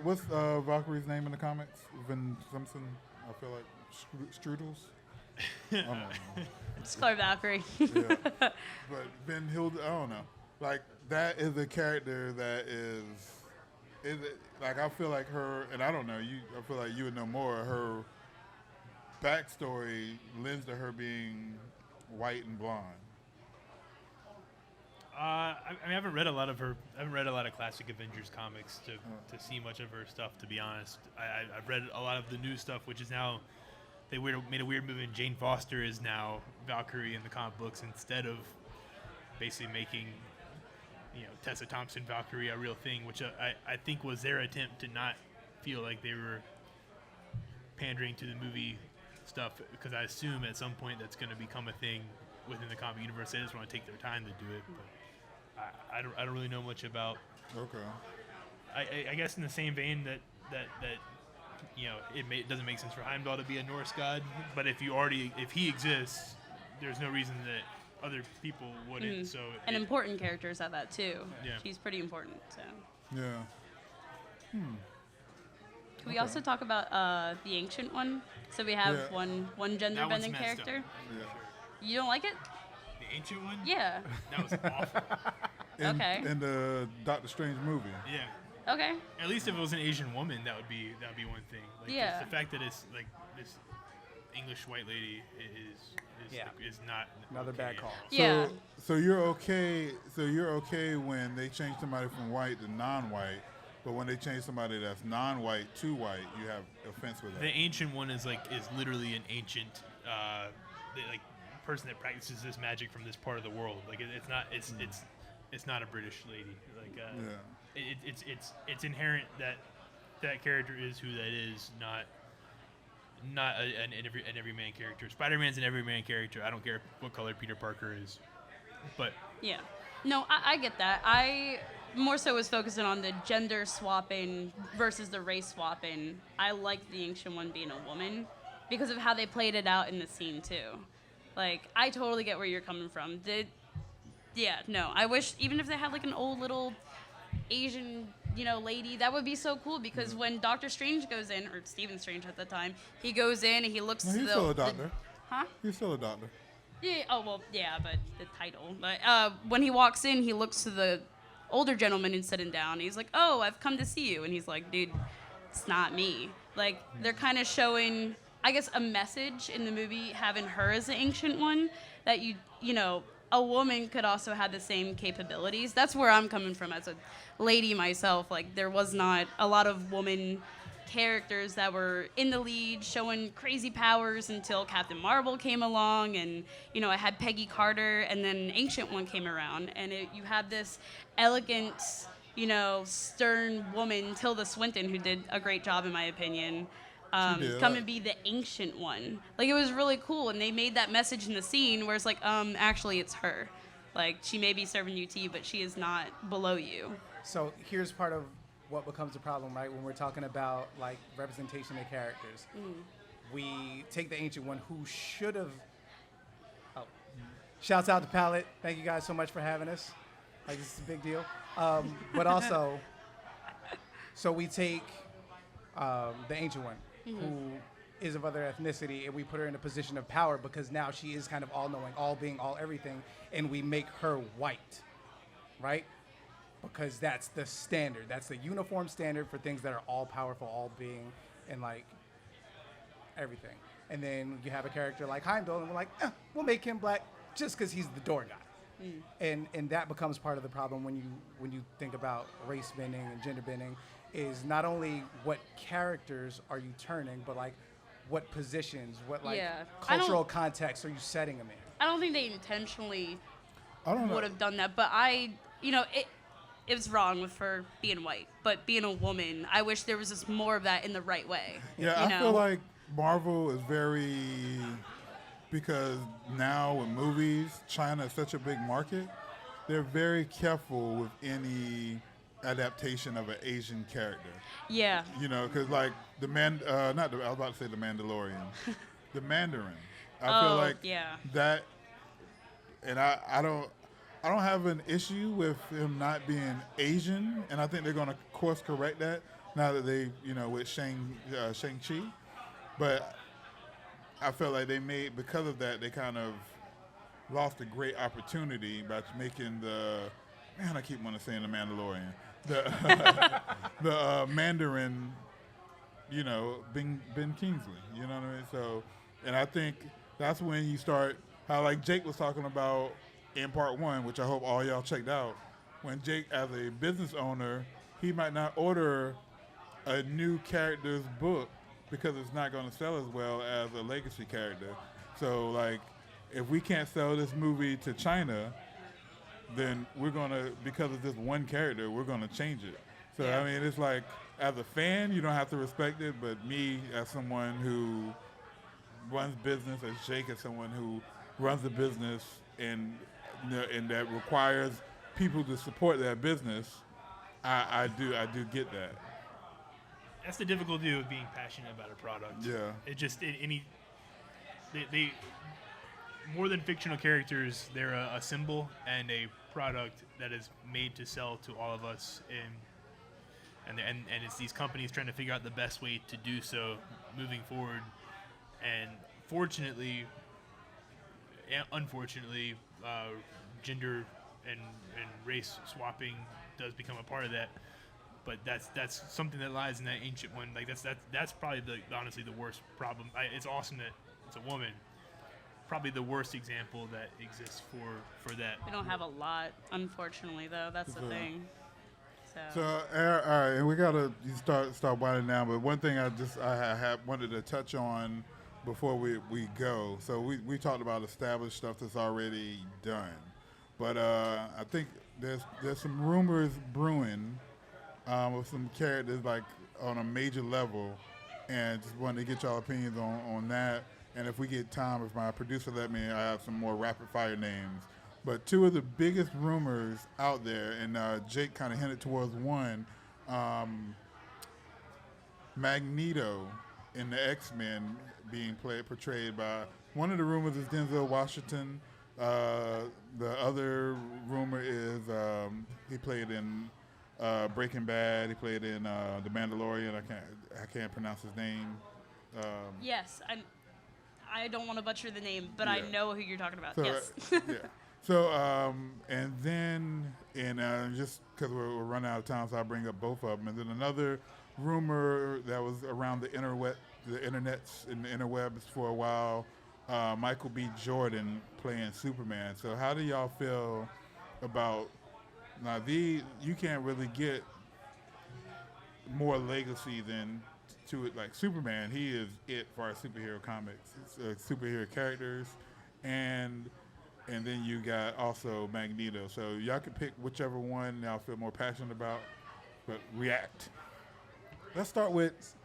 what's Valkyrie's name in the comics? Vin Simpson. I feel like Strudels. I don't know. Just call her Valkyrie. Yeah. But Ben Hilda, I don't know. Like, that is a character that is like, I feel like her, and I don't know, I feel like you would know more. Her backstory lends to her being white and blonde. I haven't read a lot of classic Avengers comics to see much of her stuff. To be honest, I've read a lot of the new stuff, which is now they made a weird move, and Jane Foster is now Valkyrie in the comic books instead of basically making Tessa Thompson Valkyrie a real thing, which I think was their attempt to not feel like they were pandering to the movie stuff, because I assume at some point that's going to become a thing within the comic universe. They just want to take their time to do it. But I don't really know much about. Okay. I guess in the same vein that it doesn't make sense for Heimdall to be a Norse god, but if he exists, there's no reason that other people wouldn't. So important characters at that too. Yeah. She's pretty important. So. Yeah. Can we also talk about the ancient one? So we have one gender bending character. Yeah. You don't like it? The ancient one? Yeah. That was awful. Okay. In the Doctor Strange movie. Yeah. Okay. At least if it was an Asian woman, that would be one thing. Like, Yeah. The fact that it's like this English white lady is not Another okay bad at call. all. Yeah. So you're okay. So you're okay when they change somebody from white to non-white, but when they change somebody that's non-white to white, you have offense with that. The ancient one is literally an ancient person that practices this magic from this part of the world. Like it's not a British lady. Like it's inherent that character is who that is, not an everyman character. Spider-Man's an everyman character. I don't care what color Peter Parker is, but Yeah. No, I get that. I more so was focusing on the gender swapping versus the race swapping. I like the ancient one being a woman because of how they played it out in the scene too. Like, I totally get where you're coming from. I wish even if they had like an old little Asian, lady, that would be so cool because when Doctor Strange goes in, or Stephen Strange at the time, he goes in and he looks to he's still a doctor. Huh? He's still a doctor. Yeah. Oh well. Yeah, but the title. But when he walks in, he looks to the older gentleman who's sitting down. He's like, "Oh, I've come to see you," and he's like, "Dude, it's not me." Like they're kind of showing, I guess, a message in the movie having her as the ancient one that a woman could also have the same capabilities. That's where I'm coming from as a lady myself. Like there was not a lot of woman characters that were in the lead showing crazy powers until Captain Marvel came along, and I had Peggy Carter, and then Ancient One came around, and you had this elegant, stern woman, Tilda Swinton, who did a great job in my opinion, come and be the Ancient One. Like it was really cool, and they made that message in the scene where it's like, actually it's her. Like she may be serving you tea, but she is not below you. So here's part of what becomes a problem, right? When we're talking about like representation of characters, we take the ancient one who should have. Oh, shouts out to Palate. Thank you guys so much for having us. Like this is a big deal. But also, so we take the ancient one who is of other ethnicity, and we put her in a position of power because now she is kind of all knowing, all being, all everything, and we make her white, right? Because that's the standard. That's the uniform standard for things that are all powerful, all being, and like everything. And then you have a character like Heimdall, and we're like, we'll make him black just because he's the door guy. And that becomes part of the problem when you think about race bending and gender bending, is not only what characters are you turning, but like what positions, what like cultural context are you setting them in? I don't think they intentionally would would have done that, but it was wrong with her being white, but being a woman, I wish there was just more of that in the right way. Yeah, I feel like Marvel is because now with movies, China is such a big market, they're very careful with any adaptation of an Asian character. Yeah. Because like I was about to say the Mandalorian, the Mandarin. I feel like that, and I don't have an issue with him not being Asian, and I think they're going to course correct that now that they, with Shang-Chi. But I felt like because of that, they kind of lost a great opportunity by making I keep wanting to say the Mandalorian, the Mandarin, Ben Kingsley, you know what I mean? So, and I think that's when you start, how like Jake was talking about in part 1, which I hope all y'all checked out, when Jake, as a business owner, he might not order a new character's book because it's not going to sell as well as a legacy character. So, like, if we can't sell this movie to China, then we're going to, because of this one character, we're going to change it. So, I mean, it's like, as a fan, you don't have to respect it, but me, as someone who runs business, as Jake, as someone who runs a business and that requires people to support that business, I do get that. That's the difficulty of being passionate about a product. Yeah. It just they more than fictional characters, they're a symbol and a product that is made to sell to all of us, and it's these companies trying to figure out the best way to do so moving forward. And fortunately, and unfortunately, gender and race swapping does become a part of that. But that's something that lies in that ancient one. Like that's probably honestly the worst problem. It's awesome that it's a woman. Probably the worst example that exists for that. We don't have a lot, unfortunately, though. That's the thing. So all right, and we gotta start winding down. But one thing I wanted to touch on before we go. So we talked about established stuff that's already done, but I think there's some rumors brewing of some characters like on a major level, and just wanted to get y'all opinions on that. And if we get time, if my producer let me, I have some more rapid fire names. But two of the biggest rumors out there, and Jake kind of hinted towards one, Magneto in the X-Men being portrayed by, one of the rumors is Denzel Washington. The other rumor is he played in Breaking Bad. He played in The Mandalorian. I can't pronounce his name. Yes, I don't want to butcher the name, but I know who you're talking about. So, yes. yeah. So, and then, just because we're running out of time, so I'll bring up both of them. And then another rumor that was around the internets and the interwebs for a while, Michael B. Jordan playing Superman. So how do y'all feel about, now you can't really get more legacy than to it like Superman. He is it for our superhero comics, superhero characters, and then you got also Magneto. So y'all can pick whichever one y'all feel more passionate about, but react. Let's start with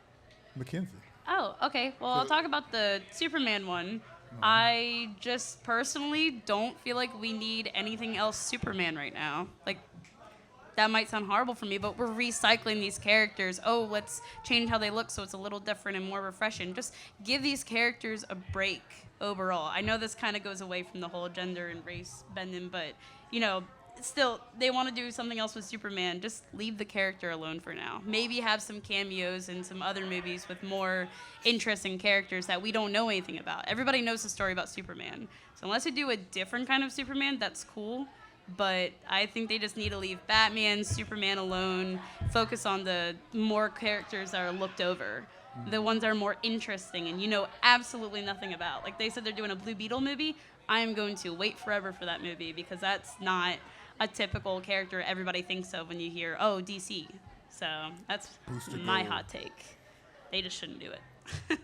Mackenzie. Oh, okay. Well, I'll talk about the Superman one. I just personally don't feel like we need anything else Superman right now. Like, that might sound horrible for me, but we're recycling these characters. Oh, let's change how they look so it's a little different and more refreshing. Just give these characters a break overall. I know this kind of goes away from the whole gender and race bending, but, still, they want to do something else with Superman. Just leave the character alone for now. Maybe have some cameos in some other movies with more interesting characters that we don't know anything about. Everybody knows the story about Superman. So unless you do a different kind of Superman, that's cool. But I think they just need to leave Batman, Superman alone, focus on the more characters that are looked over, the ones that are more interesting and absolutely nothing about. Like they said they're doing a Blue Beetle movie. I am going to wait forever for that movie because that's not a typical character everybody thinks of when you hear, oh, DC. So that's my hot take. They just shouldn't do it.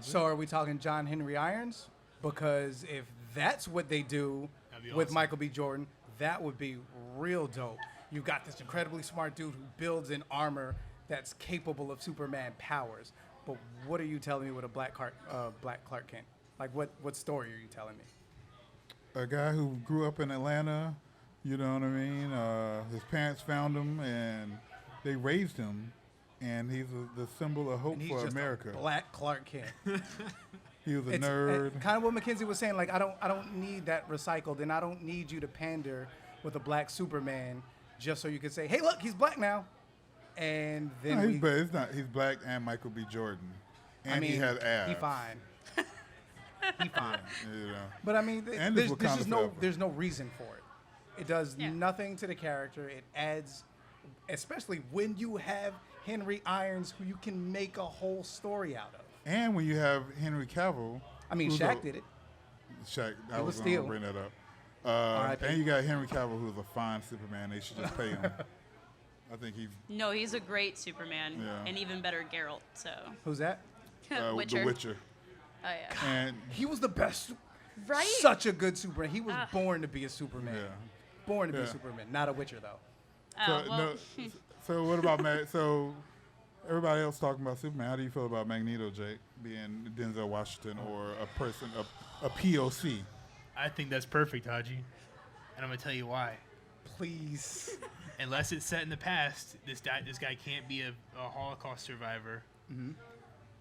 So are we talking John Henry Irons? Because if that's what they do with awesome. Michael B. Jordan, that would be real dope. You've got this incredibly smart dude who builds an armor that's capable of Superman powers. But what are you telling me with a black Clark Kent? Like, what story are you telling me? A guy who grew up in Atlanta, you know what I mean? His parents found him, and they raised him, and he's the symbol of hope And he's for just America. a black Clark Kent. He was a nerd. Kind of what Mackenzie was saying. Like, I don't need that recycled, and I don't need you to pander with a black Superman just so you can say, hey, look, he's black now. And then he's black and Michael B. Jordan. And he has abs. He fine. He fine. Yeah. But I mean, And there's Wakanda just forever. there's no reason for it. It does nothing to the character. It adds, especially when you have Henry Irons, who you can make a whole story out of. And when you have Henry Cavill. I mean, Shaq did it. Shaq, I It was was going to steel. bring that up. R.I.P. And you got Henry Cavill, who's a fine Superman. They should just pay him. I think he's No, he's a great Superman Yeah. and even better Geralt. So Who's that? Witcher. The Witcher. Oh yeah. And He was the best. Right? Such a good Superman. He was born to be a Superman. yeah. Born to be a Yeah. Superman, not a Witcher though. Oh, well, So what about Matt? So everybody else talking about Superman, how do you feel about Magneto, Jake, being Denzel Washington or a person, a POC? I think that's perfect, Haji. And I'm going to tell you why. Please. Unless it's set in the past, this guy can't be a Holocaust survivor. Mm-hmm.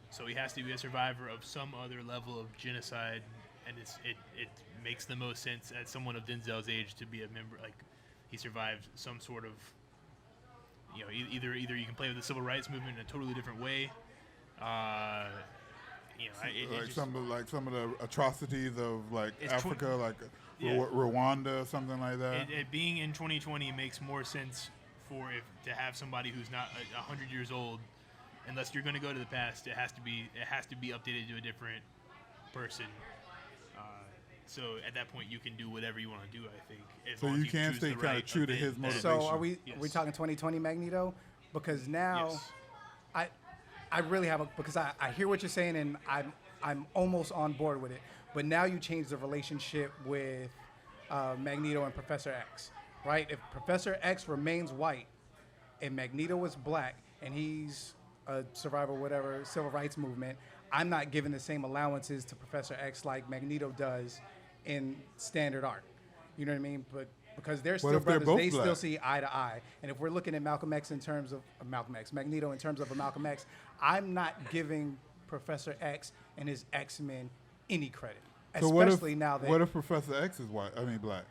So he has to be a survivor of some other level of genocide, and it makes the most sense as someone of Denzel's age to be a member. Like, he survived some sort of, you know, either you can play with the civil rights movement in a totally different way. You know, some of the atrocities of like Africa, yeah. Rwanda, something like that. It being in 2020 makes more sense to have somebody who's not 100 years old. Unless you're going to go to the past, it has to be updated to a different person. So at that point, you can do whatever you want to do. I think. So you can stay kind of true to his motivation. So are we talking 2020 Magneto? Because now, yes. I really have because I hear what you're saying and I'm almost on board with it. But now you change the relationship with Magneto and Professor X, right? If Professor X remains white and Magneto is black and he's a survivor, whatever, civil rights movement, I'm not giving the same allowances to Professor X like Magneto does in standard art. You know what I mean? But because they're still brothers, they black? Still see eye to eye. And if we're looking at Magneto in terms of a Malcolm X, I'm not giving Professor X and his X-Men any credit. So Especially now that what if Professor X is black?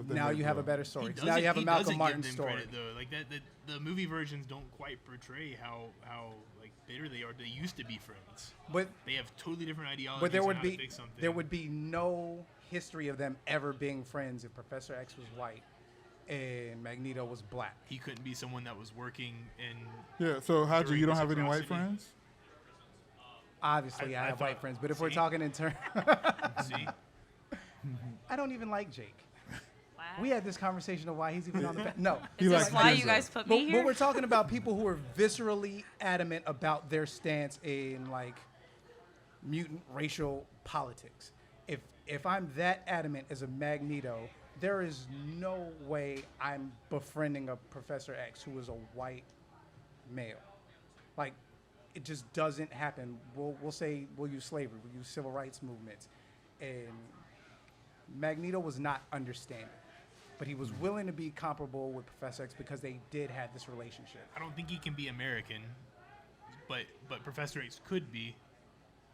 Now you have a better story. He Now you have a Malcolm doesn't Martin give them story. Credit, though. Like that, the movie versions don't quite portray how like bitter they are. They used to be friends, But they have totally different ideologies. But there on would how to be fix something. there would be no history of them ever being friends if Professor X was white and Magneto was black. He couldn't be someone that was working in. Yeah. So Haji, during you don't this have any white atrocity. friends? Obviously, I have thought- white friends, but if we're talking in terms, See, I don't even like Jake. Wow. We had this conversation of why he's even on the no. Is likes this why Denzel. you guys put But, me here? but we're talking about people who are viscerally adamant about their stance in like mutant racial politics. If I'm that adamant as a Magneto, there is no way I'm befriending a Professor X who is a white male. Like, it just doesn't happen. We'll say we'll use slavery, we'll use civil rights movements, and Magneto was not understanding, but he was willing to be comparable with Professor X because they did have this relationship. I don't think he can be American, but Professor X could be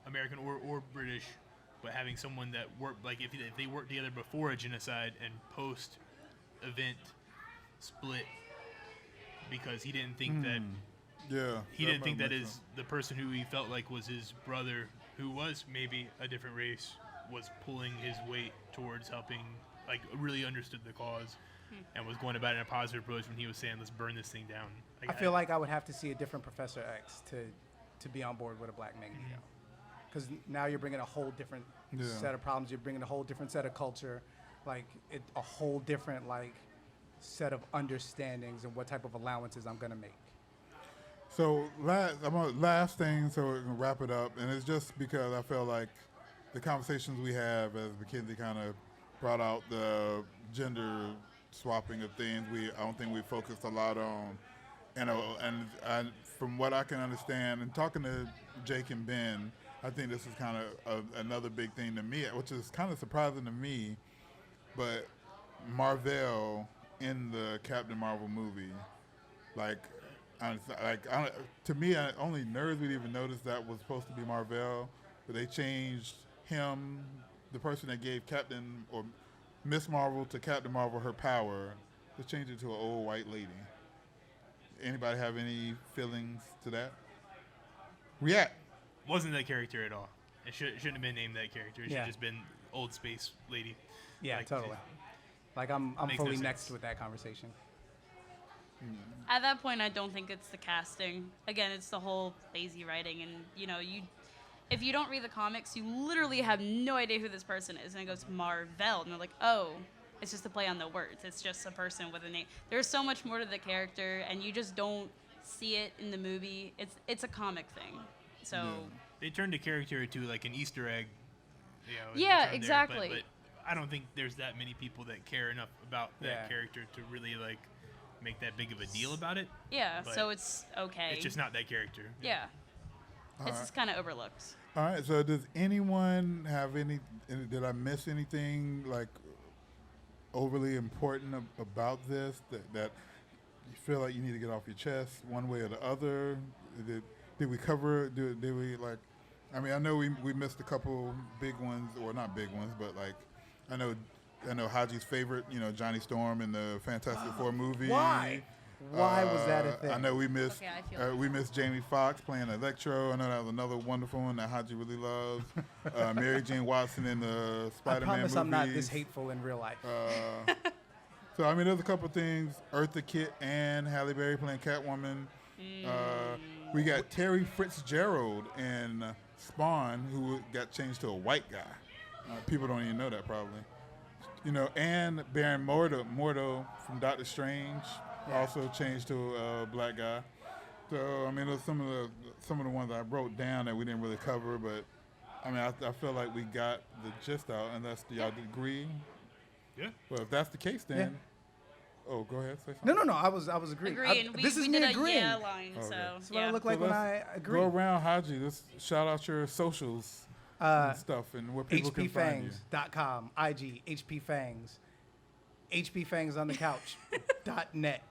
American or British. But having someone that worked, like if they worked together before a genocide and post event split, because he didn't think that he didn't think that the person who he felt like was his brother, who was maybe a different race, was pulling his weight towards helping, like really understood the cause and was going about it in a positive approach when he was saying, let's burn this thing down. Like, I feel like I would have to see a different Professor X to be on board with a black Magneto. Because now you're bringing a whole different set of problems. You're bringing a whole different set of culture, like a whole different like set of understandings and what type of allowances I'm gonna make. So last thing, so we can wrap it up, and it's just because I feel like the conversations we have, as Mackenzie kind of brought out the gender swapping of things, I don't think we focused a lot on, and from what I can understand, and talking to Jake and Ben, I think this is kind of another big thing to me, which is kind of surprising to me, but Marvel in the Captain Marvel movie, to me, only nerds would even notice that was supposed to be Marvel, but they changed him, the person that gave Captain or Miss Marvel to Captain Marvel her power, to change it to an old white lady. Anybody have any feelings to that? React. wasn't that character at all. It shouldn't have been named that character. It should have just been old space lady. Yeah, like, totally. Like I'm makes fully no next sense. with that conversation. At that point, I don't think it's the casting. Again, it's the whole lazy writing, and if you don't read the comics, you literally have no idea who this person is, and it goes Marvel, and they're like, oh, it's just a play on the words. It's just a person with a name. There's so much more to the character, and you just don't see it in the movie. It's a comic thing, so. They turned a character to like an Easter egg. Yeah, there, exactly. but I don't think there's that many people that care enough about that character to really like make that big of a deal about it. Yeah, But so it's okay. It's just not that character. Yeah. It's Alright. just kind of overlooked. All right. So does anyone have did I miss anything like overly important about this that you feel like you need to get off your chest one way or the other? Did we cover? Did we like? I mean, I know we missed a couple big ones, or not big ones, but like I know Haji's favorite, Johnny Storm in the Fantastic Four movie. Why? Why was that a thing? I know we missed Okay, I feel we missed Jamie Foxx playing Electro. I know that was another wonderful one that Haji really loves. Mary Jane Watson in the I Spider-Man promise movies. I'm not this hateful in real life. So I mean, there's a couple things. Eartha Kitt and Halle Berry playing Catwoman. We got Terry Fitzgerald in Spawn, who got changed to a white guy. People don't even know that probably. And Baron Mordo from Doctor Strange also changed to a black guy. So I mean, those some of the ones I wrote down that we didn't really cover, but I mean, I feel like we got the gist out, unless y'all agree. Yeah. Well, if that's the case, then. Oh, go ahead. Say something. No. I was agreeing. Agreeing. This we is me did agreeing. a yeah line, Okay. so That's what I yeah. look like So when let's I agree. Go around, Haji. Let's shout out your socials and stuff and where people can find you. Hpfangs.com, IG, Hpfangs, Hpfangs on the couch, .net,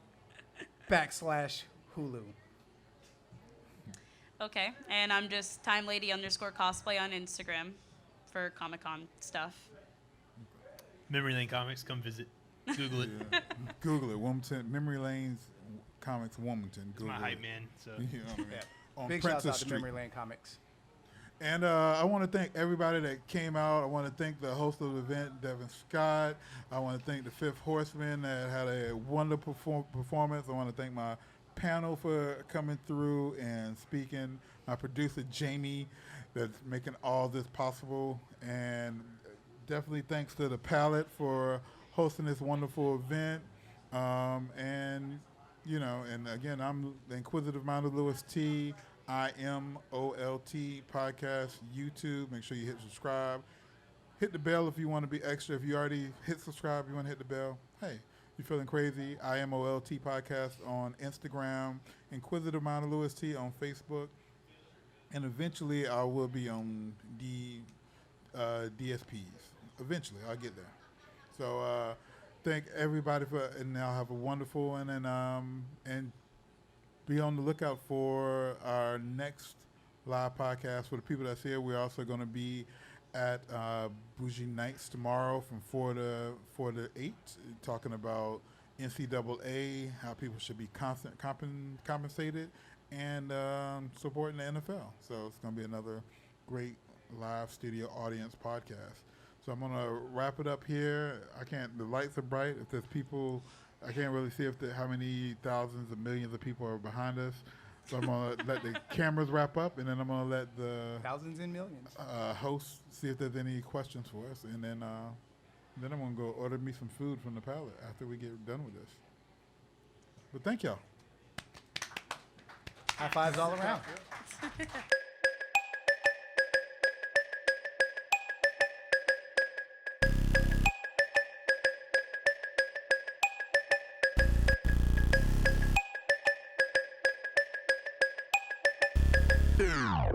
/Hulu. Okay, and I'm just timelady_cosplay on Instagram for Comic-Con stuff. Memory Lane Comics, come visit. Google it. Yeah. Google it. Wilmington, Memory Lane's Comics, Wilmington. It's Google my hype it. man. So You know what I mean? On Big shouts Princess out to Street. Memory Lane Comics. And I want to thank everybody that came out. I want to thank the host of the event, Devon Scott. I want to thank the Fifth Horseman that had a wonderful performance. I want to thank my panel for coming through and speaking. My producer, Jamie, that's making all this possible. And definitely thanks to the Palate for hosting this wonderful event. And again, I'm the Inquisitive Mind of Louis Tee IMoLT Podcast, YouTube. Make sure you hit subscribe. Hit the bell if you want to be extra. If you already hit subscribe, you want to hit the bell. Hey, you feeling crazy? IMoLT Podcast on Instagram. Inquisitive Mind of Louis Tee on Facebook. And eventually I will be on DSPs. Eventually, I'll get there. So thank everybody and I'll have a wonderful one, and be on the lookout for our next live podcast. For the people that's here, we're also going to be at Bougie Nights tomorrow from 4 to 8, talking about NCAA, how people should be compensated, and supporting the NFL. So it's going to be another great live studio audience podcast. So I'm going to wrap it up here. The lights are bright. If there's people, I can't really see how many thousands of millions of people are behind us. So I'm going to let the cameras wrap up, and then I'm going to let the Thousands and millions. host see if there's any questions for us. And then I'm going to go order me some food from the Palate after we get done with this. But thank y'all. High fives all around. Yeah.